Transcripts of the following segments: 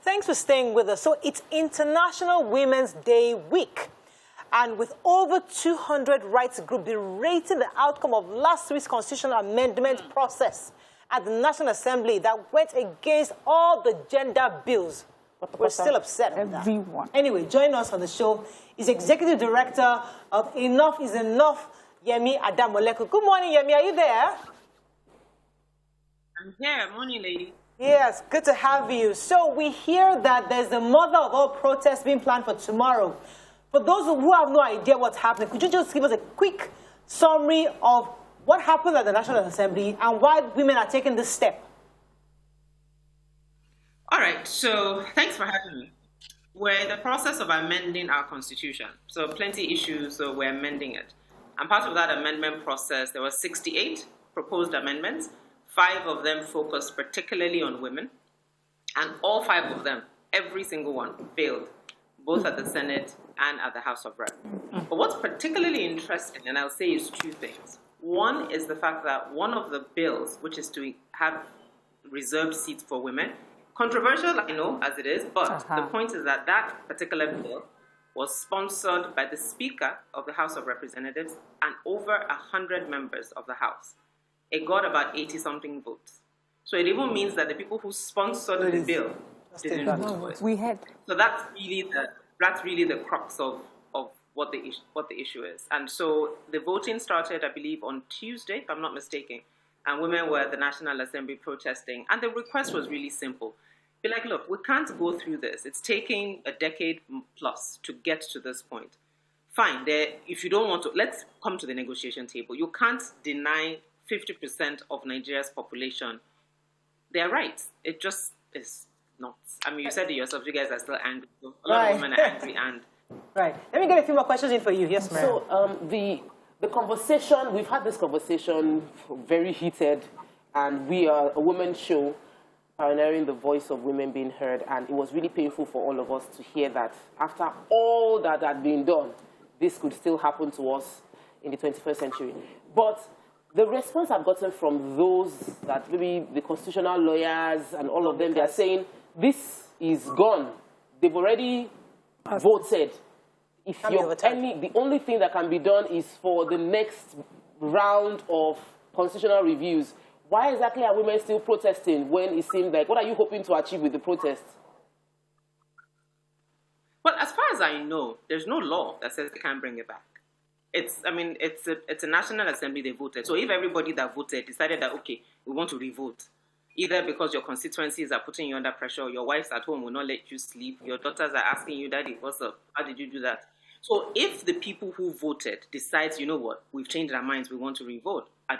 Thanks for staying with us. So it's International Women's Day week. And with over 200 rights groups berating the outcome of last week's constitutional amendment process at the National Assembly that went against all the gender bills. We're still upset with that. Anyway, joining us on the show is Executive Director of Enough is Enough, Yemi Adamoleku. Good morning, Yemi. Are you there? I'm here. Morning, lady. Yes, good to have you. So we hear that there's the mother of all protests being planned for tomorrow. For those who have no idea what's happening, could you just give us a quick summary of what happened at the National Assembly and why women are taking this step? All right, so thanks for having me. We're in the process of amending our constitution. So plenty issues, so we're amending it. And part of that amendment process, there were 68 proposed amendments. 5 of them focused particularly on women. And all 5 of them, every single one, failed, both at the Senate and at the House of Reps. But what's particularly interesting, and I'll say, is 2 things. One is the fact that one of the bills, which is to have reserved seats for women, controversial, I know, as it is, but the point is that that particular bill was sponsored by the Speaker of the House of Representatives and over 100 members of the House. It got about 80-something votes. So it even means that the people who sponsored the bill didn't vote for it. So that's really the crux of what the issue is. And so the voting started, I believe, on Tuesday, if I'm not mistaken, and women were at the National Assembly protesting. And the request was really simple. Be like, look, we can't go through this. It's taking a decade plus to get to this point. Fine, if you don't want to, let's come to the negotiation table. You can't deny 50% of Nigeria's population their rights. It just is not. I mean, you said it yourself, you guys are still angry. So a lot of women are angry and... Right. Let me get a few more questions in for you. Yes, ma'am. So the conversation, we've had this conversation very heated, and we are a women's show pioneering the voice of women being heard, and it was really painful for all of us to hear that after all that had been done, this could still happen to us in the 21st century. But the response I've gotten from those that maybe the constitutional lawyers and all of them, they are saying, this is gone. They've already voted. If the only thing that can be done is for the next round of constitutional reviews. Why exactly are women still protesting when it seems like, what are you hoping to achieve with the protests? Well, as far as I know, there's no law that says they can't bring it back. It's a National Assembly they voted. So if everybody that voted decided that, okay, we want to revote, either because your constituencies are putting you under pressure, or your wives at home will not let you sleep, your daughters are asking you, Daddy, what's up? How did you do that? So if the people who voted decides, you know what, we've changed our minds, we want to revote, I'm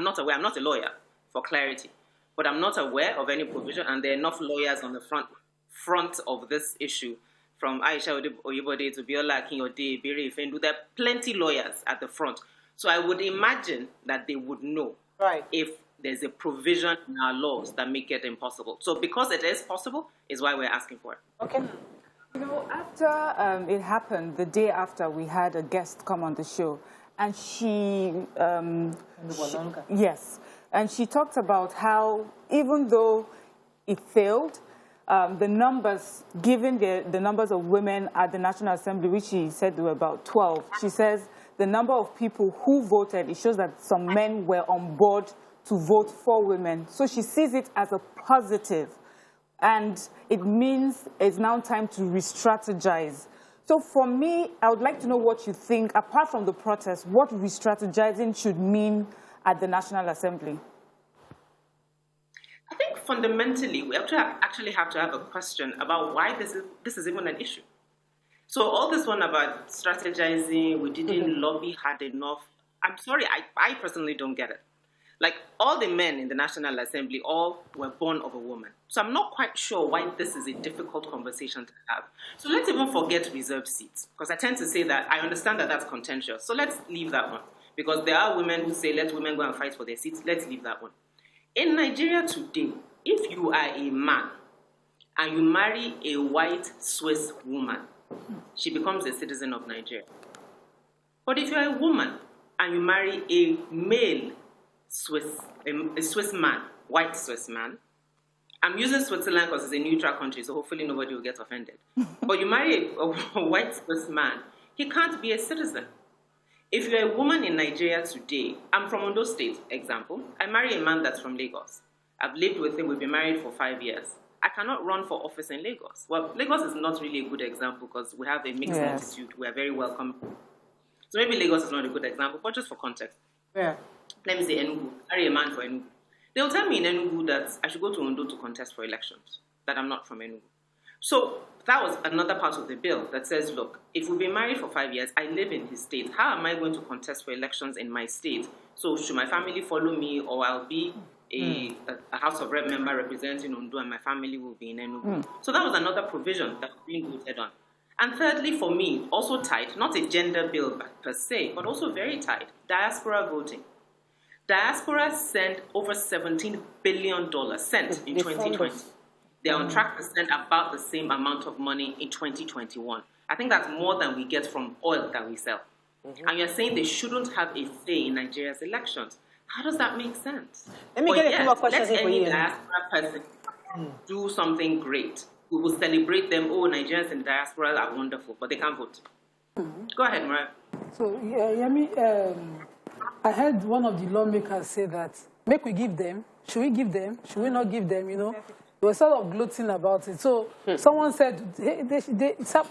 not aware, I'm not a lawyer, for clarity, but I'm not aware of any provision, and there are enough lawyers on the front of this issue, from Aisha Oyebode to Biola Akinode, Bere Ifendu. There are plenty lawyers at the front. So I would imagine that they would know if there's a provision in our laws that make it impossible. So because it is possible is why we're asking for it. Okay. You know, after it happened, the day after, we had a guest come on the show, and yes, and she talked about how even though it failed, the numbers, given the numbers of women at the National Assembly, which she said were about 12, she says the number of people who voted, it shows that some men were on board to vote for women. So she sees it as a positive. And it means it's now time to re-strategize. So for me, I would like to know what you think, apart from the protest, what re-strategizing should mean at the National Assembly. I think fundamentally, we actually have to have a question about why this is even an issue. So all this one about strategizing, we didn't lobby hard enough, I'm sorry, I personally don't get it. Like, all the men in the National Assembly, all were born of a woman. So I'm not quite sure why this is a difficult conversation to have. So let's even forget reserved seats, because I tend to say that I understand that that's contentious. So let's leave that one, because there are women who say, let women go and fight for their seats. Let's leave that one. In Nigeria today, if you are a man and you marry a white Swiss woman, she becomes a citizen of Nigeria. But if you're a woman and you marry a male a Swiss man, white Swiss man, I'm using Switzerland because it's a neutral country, so hopefully nobody will get offended. But you marry a white Swiss man, he can't be a citizen. If you're a woman in Nigeria today, I'm from Ondo State, example. I marry a man that's from Lagos. I've lived with him, we've been married for 5 years. I cannot run for office in Lagos. Well, Lagos is not really a good example because we have a mixed multitude. We are very welcome. So maybe Lagos is not a good example, but just for context. Yeah. Let me say Enugu. Marry a man for Enugu. They'll tell me in Enugu that I should go to Ondo to contest for elections, that I'm not from Enugu. So that was another part of the bill that says, look, if we've been married for 5 years, I live in his state. How am I going to contest for elections in my state? So should my family follow me, or I'll be a House of Rep member representing Ondo and my family will be in Enugu? So that was another provision that was being voted on. And thirdly, for me, also tied, not a gender bill per se, but also very tied, diaspora voting. Diaspora sent over $17 billion in 2020. They're on track to spend about the same amount of money in 2021. I think that's more than we get from oil that we sell. And you're saying they shouldn't have a say in Nigeria's elections. How does that make sense? Let me get a few more questions let for any you. diaspora person do something great. We will celebrate them. Oh, Nigerians in the diaspora are wonderful, but they can't vote. Go ahead, Mariah. So, I heard one of the lawmakers say that, make we give them, should we give them, should we not give them, They were sort of gloating about it. So someone said,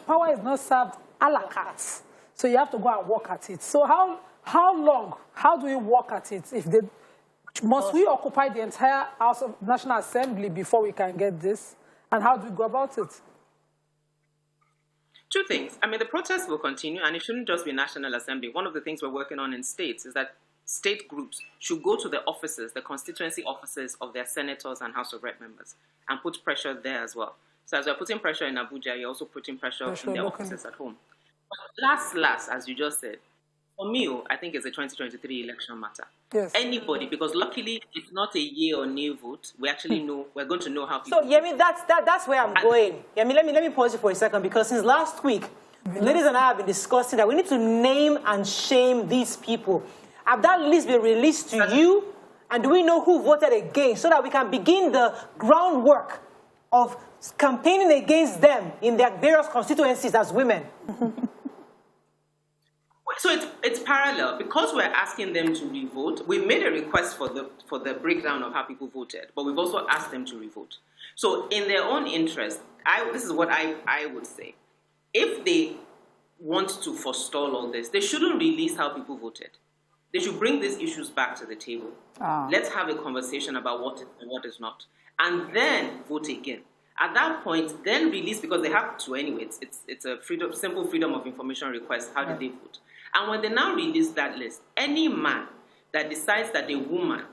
power is not served a la carte, so you have to go and work at it. So how long, how do we work at it? Must we occupy the entire House of National Assembly before we can get this? And how do we go about it? Two things. I mean, the protests will continue, and it shouldn't just be National Assembly. One of the things we're working on in states is that state groups should go to the offices, the constituency offices of their senators and House of Rep members, and put pressure there as well. So as we're putting pressure in Abuja, you're also putting pressure in their offices at home. But last, as you just said, for me, I think it's a 2023 election matter. Yes. Anybody, because luckily it's not a yea or nay vote. We actually know, we're going to know how people So, Yemi, that's where I'm going. Yemi, let me pause you for a second, because since last week, ladies and I have been discussing that we need to name and shame these people. Have that list been released to you? And do we know who voted against, so that we can begin the groundwork of campaigning against them in their various constituencies as women? So it's parallel. Because we're asking them to revote, we made a request for the breakdown of how people voted, but we've also asked them to revote. So in their own interest, this is what I would say. If they want to forestall all this, they shouldn't release how people voted. They should bring these issues back to the table. Let's have a conversation about what is and what is not, and then vote again. At that point, then release, because they have to anyway. It's a simple freedom of information request. How did they vote? And when they now release that list, any man that decides that a woman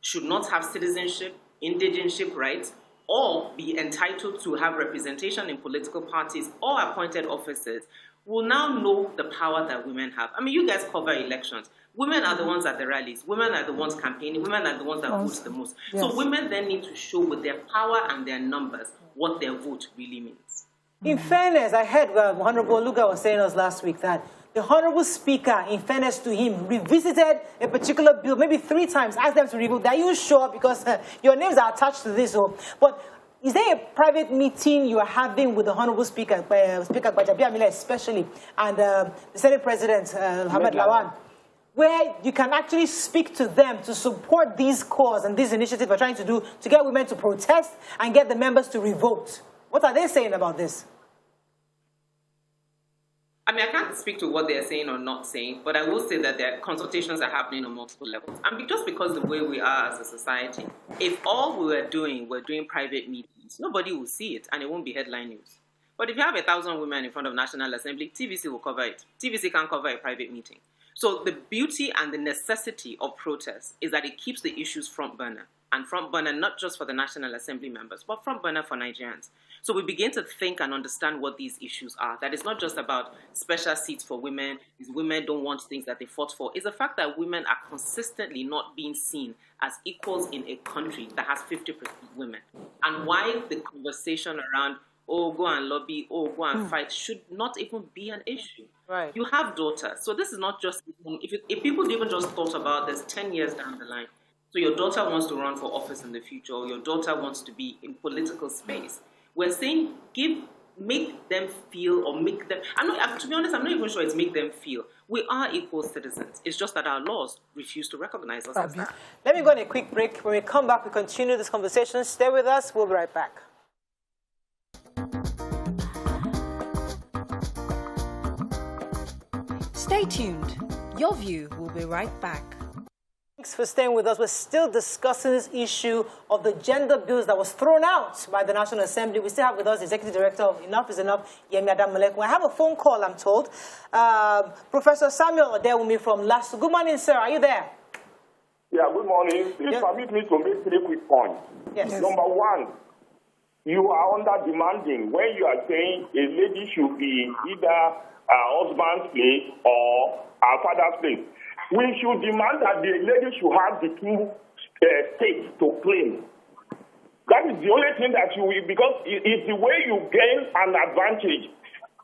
should not have citizenship, indigenship rights, or be entitled to have representation in political parties or appointed offices will now know the power that women have. I mean, you guys cover elections. Women are the ones at the rallies. Women are the ones campaigning. Women are the ones that vote the most. Yes. So women then need to show with their power and their numbers what their vote really means. In fairness, I heard Honorable Luga was saying us last week that the Honorable Speaker, in fairness to him, revisited a particular bill maybe 3 times, asked them to revote. Are you sure? Because your names are attached to this. But is there a private meeting you are having with the Honorable Speaker, Speaker Gbajabiamila especially, and the Senate President, Hamad Lawan, where you can actually speak to them to support these cause and these initiatives we're trying to do to get women to protest and get the members to revote? What are they saying about this? I mean, I can't speak to what they're saying or not saying, but I will say that their consultations are happening on multiple levels. And just because the way we are as a society, if all we're doing private meetings, nobody will see it and it won't be headline news. But if you have 1,000 women in front of National Assembly, TVC will cover it. TVC can't cover a private meeting. So the beauty and the necessity of protest is that it keeps the issues front burner. And front burner not just for the National Assembly members, but front burner for Nigerians. So we begin to think and understand what these issues are. That it's not just about special seats for women, is women don't want things that they fought for. It's the fact that women are consistently not being seen as equals in a country that has 50% women. And why the conversation around, oh, go and lobby, oh, go and fight, should not even be an issue. Right. You have daughters. So this is not just, if people even just thought about this 10 years down the line, So your daughter wants to run for office in the future, or your daughter wants to be in political space. We're saying make them feel, or make them, to be honest, I'm not even sure it's make them feel. We are equal citizens. It's just that our laws refuse to recognize us as that. Let me go on a quick break. When we come back, we continue this conversation. Stay with us. We'll be right back. Stay tuned. Your View will be right back. Thanks for staying with us. We're still discussing this issue of the gender bills that was thrown out by the National Assembly. We still have with us the Executive Director of Enough is Enough, Yemi Adamalek. I have a phone call, I'm told. Professor Samuel Odewumi from LASU. Good morning, sir. Are you there? Yeah, good morning. Please permit me to make 3 quick points. Yes. Number one, you are under demanding when you are saying a lady should be either her husband's place or her father's place. We should demand that the lady should have the 2 states to claim. That is the only thing that you will, because it's the way you gain an advantage.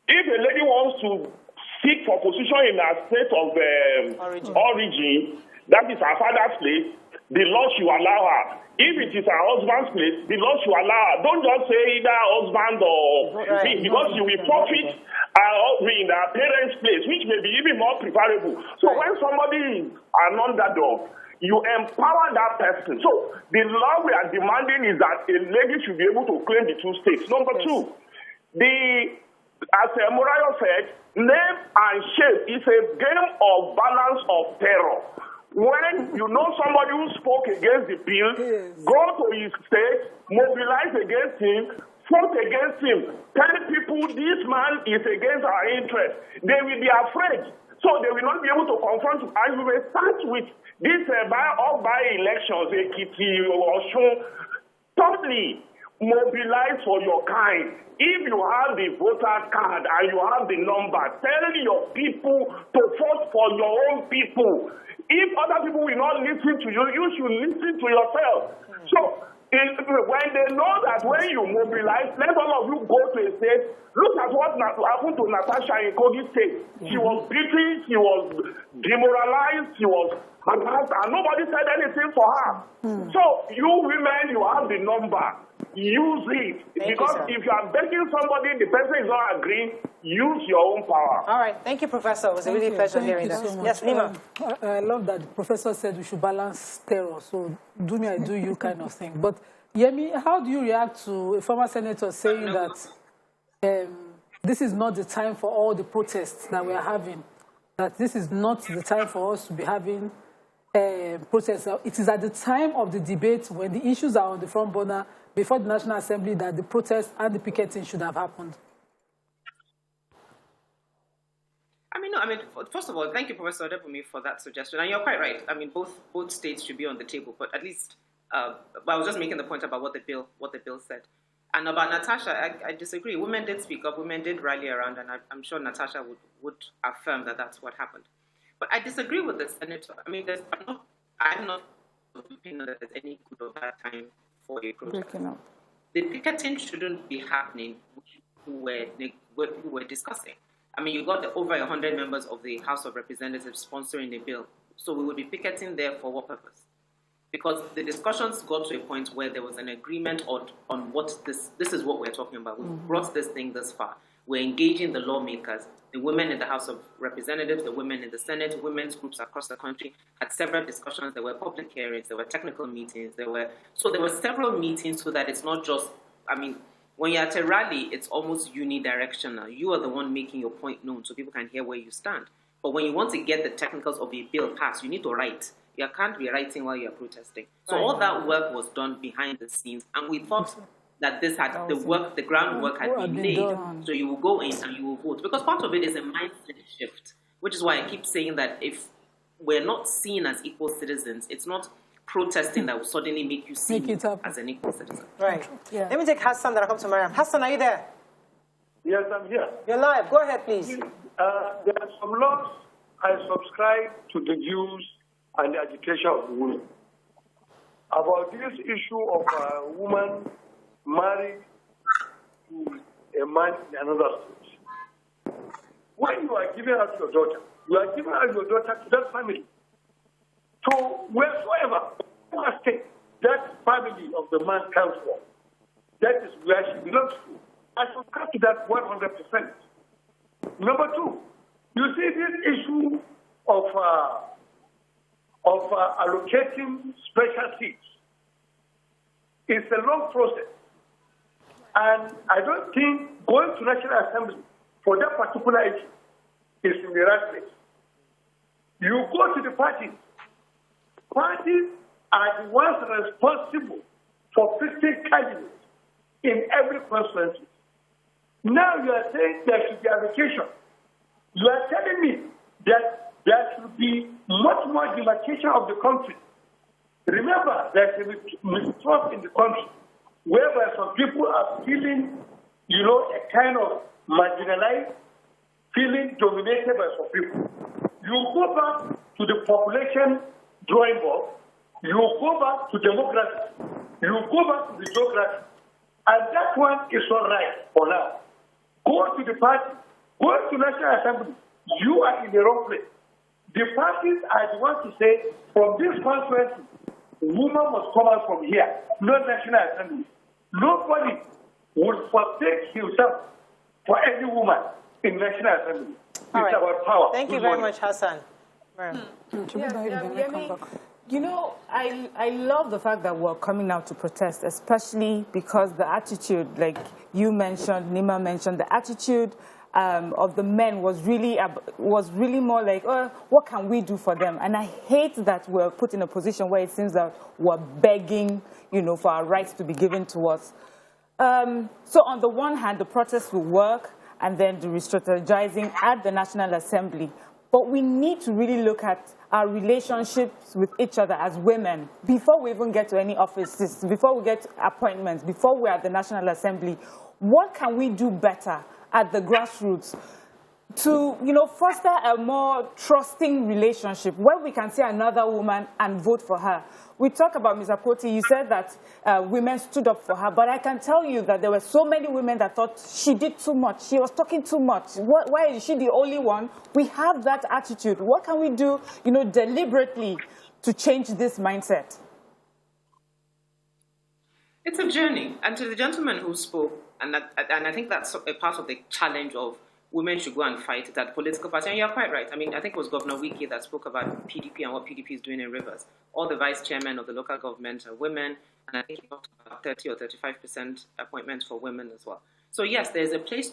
If a lady wants to seek for position in her state of origin, that is her father's place, the law should allow her. If it is her husband's place, the law should allow her. Don't just say either husband or thing, because you will forfeit her parents' place, which may be even more preferable. So when somebody is an underdog, you empower that person. So the law we are demanding is that a lady should be able to claim the 2 states. Number two, as Morayo said, name and shape is a game of balance of terror. When you know somebody who spoke against the bill, go to his state, mobilize against him, vote against him, tell people this man is against our interest. They will be afraid. So they will not be able to confront him. And we will start with this by elections, Ekiti, Osun. Thirdly, mobilize for your kind. If you have the voter card and you have the number, tell your people to vote for your own people. If other people will not listen to you, you should listen to yourself. So when they know that when you mobilize, let all of you go to a state. Look at what happened to Natasha in Kogi State. She was beaten, she was demoralized, she was harassed, and nobody said anything for her. So you women, you have the number. Use it. Because if you are begging somebody, the person is not agreeing, use your own power. All right. Thank you, Professor. It was a really pleasure hearing that. So yes, Nima. I love that the professor said we should balance terror. So do me, I do you kind of thing. But Yemi, how do you react to a former senator saying that this is not the time for all the protests that we are having? That this is not the time for us to be having protests. It is at the time of the debate when the issues are on the front burner before the National Assembly that the protests and the picketing should have happened. First of all, thank you, Professor Odebumi, for that suggestion. And you're quite right. I mean, both states should be on the table, but at least, I was just making the point about what the bill said. And about Natasha, I disagree. Women did speak up, women did rally around, and I'm sure Natasha would affirm that that's what happened. But I disagree with the senator. I mean, I'm not of the opinion that there's any good or bad time for a protest. The picketing shouldn't be happening who were discussing. I mean, you got over 100 members of the House of Representatives sponsoring the bill. So we would be picketing there for what purpose? Because the discussions got to a point where there was an agreement on what this is what we're talking about. We've brought this thing this far. We're engaging the lawmakers, the women in the House of Representatives, the women in the Senate, women's groups across the country had several discussions. There were public hearings, there were technical meetings, there were several meetings so that it's not just, when you're at a rally, it's almost unidirectional. You are the one making your point known so people can hear where you stand. But when you want to get the technicals of a bill passed, you need to write. You can't be writing while you're protesting. So all that work was done behind the scenes, and we thought that the groundwork had been laid. So you will go in and you will vote. Because part of it is a mindset shift, which is why I keep saying that if we're not seen as equal citizens, it's not protesting that will suddenly make you seen as an equal citizen. Right. Yeah. Let me take Hassan that I come to Mariam. Hassan, are you there? Yes, I'm here. You're live. Go ahead, please. There are some laws. I subscribe to the views and the agitation of women. About this issue of a woman married to a man in another state. When you are giving her to your daughter, you are giving her your daughter to that family. So wheresoever, particular state that family of the man comes from, that is where she belongs to. I subscribe to that 100%. Number two, you see this issue of allocating special seats. It's a long process. And I don't think going to National Assembly for that particular issue is in the right place. You go to the parties. Parties are the ones responsible for fixing candidates in every constituency. Now you are saying there should be allocation. You are telling me that there should be much more demarcation of the country. Remember, there's a mistrust in the country, whereby some people are feeling, a kind of marginalized, feeling dominated by some people. You go back to the population drawing board, you go back to democracy, you go back to the geography, and that one is all right for now. Go to the party, go to National Assembly, you are in the wrong place. The parties are the ones to say, from this constituency, woman must come out from here, not National Assembly. Nobody would forsake himself for any woman in National Assembly. It's about power. Thank you very much, Hassan. I love the fact that we're coming out to protest, especially because the attitude, like you mentioned, Nima mentioned, the attitude of the men was really more like, what can we do for them? And I hate that we're put in a position where it seems that we're begging, for our rights to be given to us. So on the one hand, the protest will work, and then the re-strategizing at the National Assembly. But we need to really look at our relationships with each other as women before we even get to any offices, before we get appointments, before we're at the National Assembly. What can we do better at the grassroots to, foster a more trusting relationship where we can see another woman and vote for her? We talk about Ms. Apoti. You said that women stood up for her, but I can tell you that there were so many women that thought she did too much. She was talking too much. Why is she the only one? We have that attitude. What can we do, deliberately to change this mindset? It's a journey. And to the gentleman who spoke, and I think that's a part of the challenge of women should go and fight that political party. And you're quite right. I mean, I think it was Governor Wiki that spoke about PDP and what PDP is doing in Rivers. All the vice chairmen of the local government are women, and I think he talked about 30 or 35% appointments for women as well. So yes, there's a place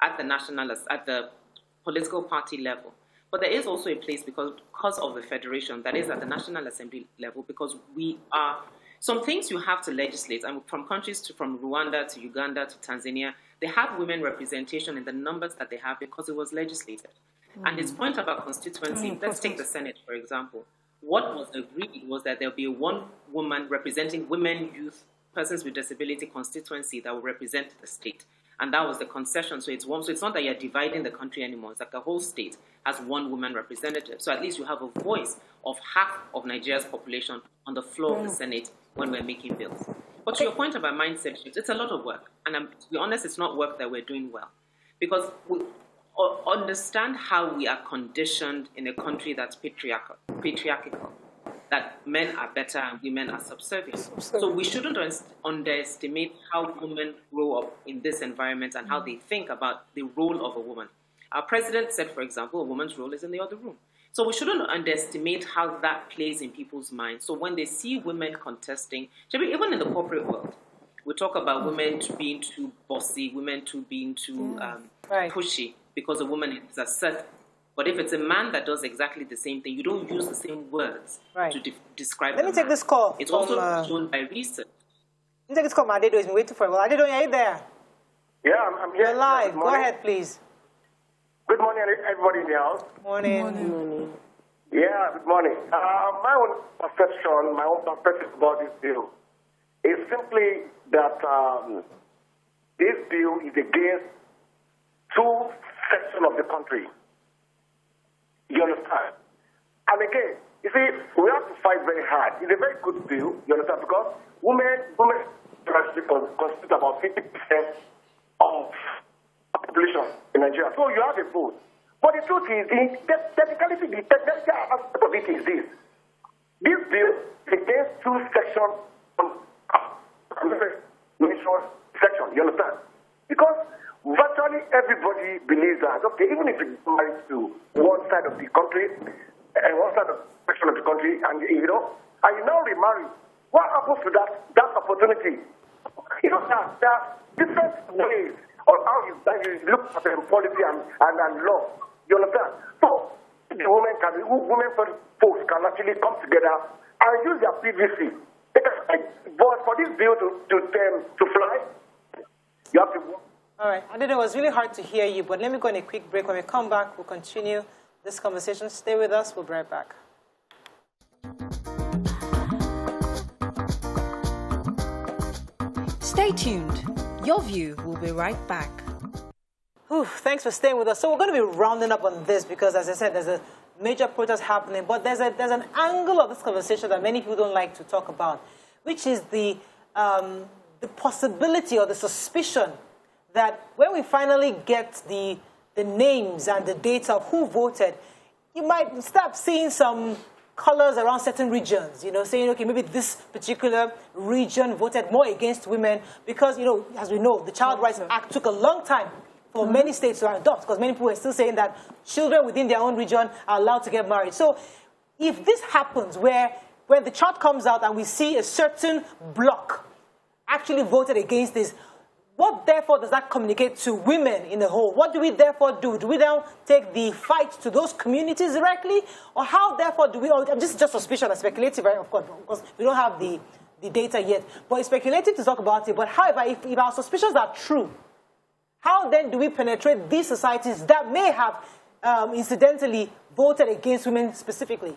at the political party level. But there is also a place because of the federation that is at the National Assembly level, because we are... Some things you have to legislate, and from countries from Rwanda to Uganda to Tanzania, they have women representation in the numbers that they have because it was legislated. And his point about constituency, let's take the Senate, for example. What was agreed was that there'll be one woman representing women, youth, persons with disability constituency that will represent the state. And that was the concession. So it's not that you're dividing the country anymore. It's like the whole state has one woman representative. So at least you have a voice of half of Nigeria's population on the floor of the Senate when we're making bills. But to your point about mindset shifts, it's a lot of work. And to be honest, it's not work that we're doing well. Because we understand how we are conditioned in a country that's patriarchal, that men are better and women are subservient. So we shouldn't underestimate how women grow up in this environment and how they think about the role of a woman. Our president said, for example, a woman's role is in the other room. So we shouldn't underestimate how that plays in people's minds. So when they see women contesting, even in the corporate world, we talk about women being too bossy, women being too pushy because a woman is assertive. But if it's a man that does exactly the same thing, you don't use the same words to describe Let me take this call. It's also shown by research. Let me take this call. My Adedo has been waiting for a while. Adedo, are you there? Yeah, I'm here. You're live. Go ahead, please. Good morning, everybody in the house. Morning. Yeah, good morning. My own perspective about this bill is simply that this bill is against two sections of the country. You understand? And again, you see, we have to fight very hard. It's a very good bill, you understand, because women constitute about 50% of the population in Nigeria. So you have a vote. But the truth is, the technical aspect of it is this. this bill against two sections section, you understand? Because virtually everybody believes that, okay, even if you're married to one side of the country, and one side of the section of the country, and you now remarry, what happens to that opportunity? You know, there are different ways on how you look at policy and law. You understand? So the women folks can actually come together and use their PVC. But for this bill to fly, you have to work. All right. I know it was really hard to hear you, but let me go on a quick break. When we come back, we'll continue this conversation. Stay with us. We'll be right back. Stay tuned. Your View will be right back. Thanks for staying with us. So we're going to be rounding up on this because, as I said, there's a major protest happening, but there's an angle of this conversation that many people don't like to talk about, which is the possibility or the suspicion that when we finally get the names and the data of who voted, you might start seeing some colors around certain regions, saying, okay, maybe this particular region voted more against women because, as we know, the Child Rights Act took a long time for many states to adopt, because many people are still saying that children within their own region are allowed to get married. So if this happens, where when the chart comes out and we see a certain bloc actually voted against this, what therefore does that communicate to women in the whole? What do we therefore do? Do we now take the fight to those communities directly? Or how therefore do we, this is just suspicion and speculative, right? Of course, because we don't have the data yet. But it's speculative to talk about it. But however, if our suspicions are true, how then do we penetrate these societies that may have incidentally voted against women specifically?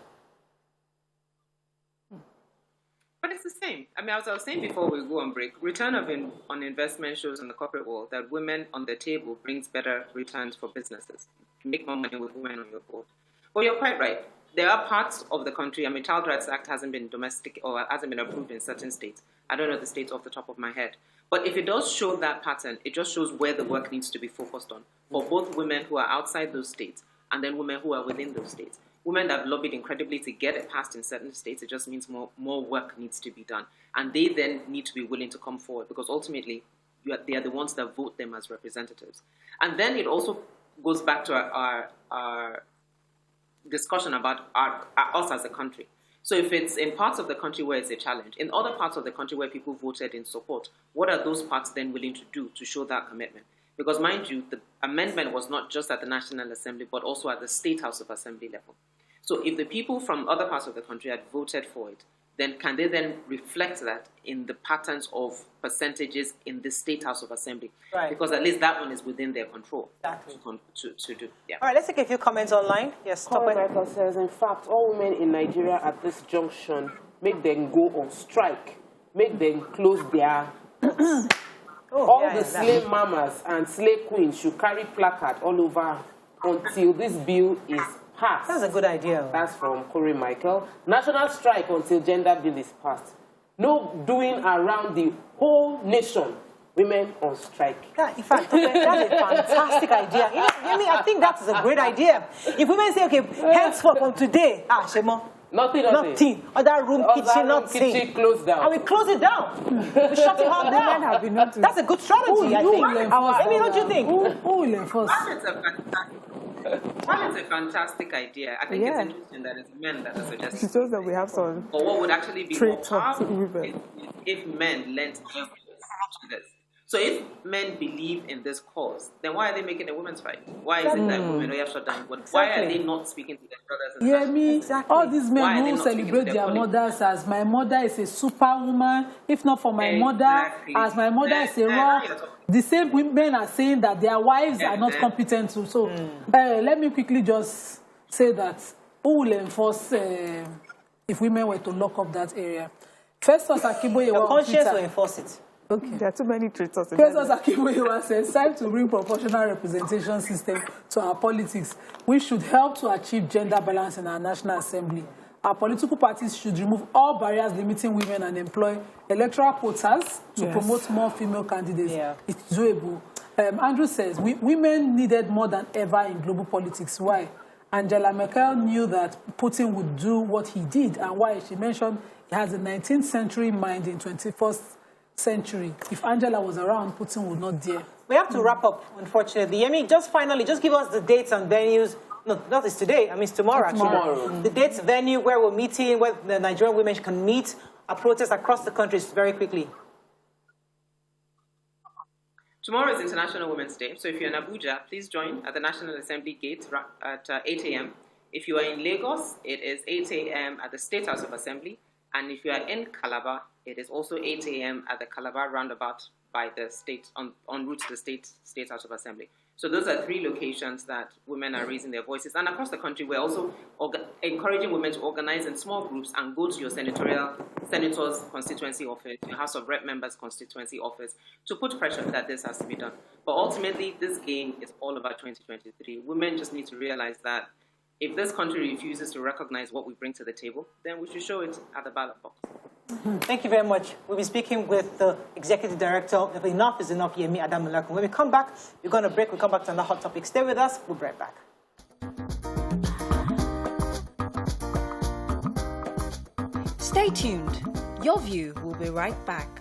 But it's the same. I mean, as I was saying before we go on break, return on investment shows in the corporate world that women on the table brings better returns for businesses. You make more money with women on your board. Well, you're quite right. There are parts of the country, I mean, Child Rights Act hasn't been domestic or hasn't been approved in certain states. I don't know the states off the top of my head. But if it does show that pattern, it just shows where the work needs to be focused on for both women who are outside those states and then women who are within those states. Women that have lobbied incredibly to get it passed in certain states, it just means more work needs to be done. And they then need to be willing to come forward because ultimately they are the ones that vote them as representatives. And then it also goes back to our discussion about us as a country. So if it's in parts of the country where it's a challenge, in other parts of the country where people voted in support, what are those parts then willing to do to show that commitment? Because mind you, the amendment was not just at the National Assembly, but also at the State House of Assembly level. So if the people from other parts of the country had voted for it, then can they then reflect that in the patterns of percentages in the State House of Assembly? Right. Because at least that one is within their control to do. Yeah. All right, let's take a few comments online. Yes, Michael says, in fact, all women in Nigeria at this junction, make them go on strike. Make them close their... all the slave mamas and slave queens should carry placard all over until this bill is passed. That's a good idea. That's from Corey Michael. National strike until gender bill is passed. No doing around the whole nation. Women on strike. Yeah, in fact, that's a fantastic idea. I think that is a great idea. If women say, okay, henceforth from today, Shemo, nothing. Other room, kitchen, nothing. Kitchen closed down. And we close it down. We shut it all down. That's a good strategy, I think. Amy, what do you think? Who will enforce? One is a fantastic idea. I think it's interesting that it's men that are suggesting. It shows that we have some. But what would actually be more powerful if men lent to this. So if men believe in this cause, then why are they making a women's fight? Why is it that women are shut down? Why are they not speaking to their brothers and sisters? All these men who celebrate their mothers as my mother is a superwoman, if not for my mother, as my mother is a rock. The same women are saying that their wives are not competent to. So let me quickly just say that who will enforce if women were to lock up that area? Festus Akiboye. Your conscience will enforce it. Okay. There are too many traitors. Festus Akiboye says, time to bring proportional representation system to our politics. We should help to achieve gender balance in our National Assembly. Our political parties should remove all barriers limiting women and employ electoral quotas to promote more female candidates. Yeah. It's doable. Andrew says, women needed more than ever in global politics. Why? Angela Merkel knew that Putin would do what he did, and why she mentioned he has a 19th century mind in 21st century. If Angela was around, Putin would not dare. We have to wrap up, unfortunately. I mean, just finally, just give us the dates and venues. No, not it's today. I mean, it's tomorrow, actually. The dates, venue, where we're meeting, where the Nigerian women can meet, a protest across the country very quickly. Tomorrow is International Women's Day, so if you're in Abuja, please join at the National Assembly gate at 8 a.m. If you are in Lagos, it is 8 a.m. at the State House of Assembly, and if you are in Calabar, it is also 8 a.m. at the Calabar roundabout by the state, en route to the State House of Assembly. So those are 3 locations that women are raising their voices. And across the country, we're also encouraging women to organize in small groups and go to your senator's constituency office, your House of Rep members' constituency office, to put pressure that this has to be done. But ultimately, this game is all about 2023. Women just need to realize that if this country refuses to recognize what we bring to the table, then we should show it at the ballot box. Thank you very much. We'll be speaking with the Executive Director of Enough is Enough, Yemi Adamulakun. When we come back, we're going to break. We'll come back to another hot topic. Stay with us. We'll be right back. Stay tuned. Your View will be right back.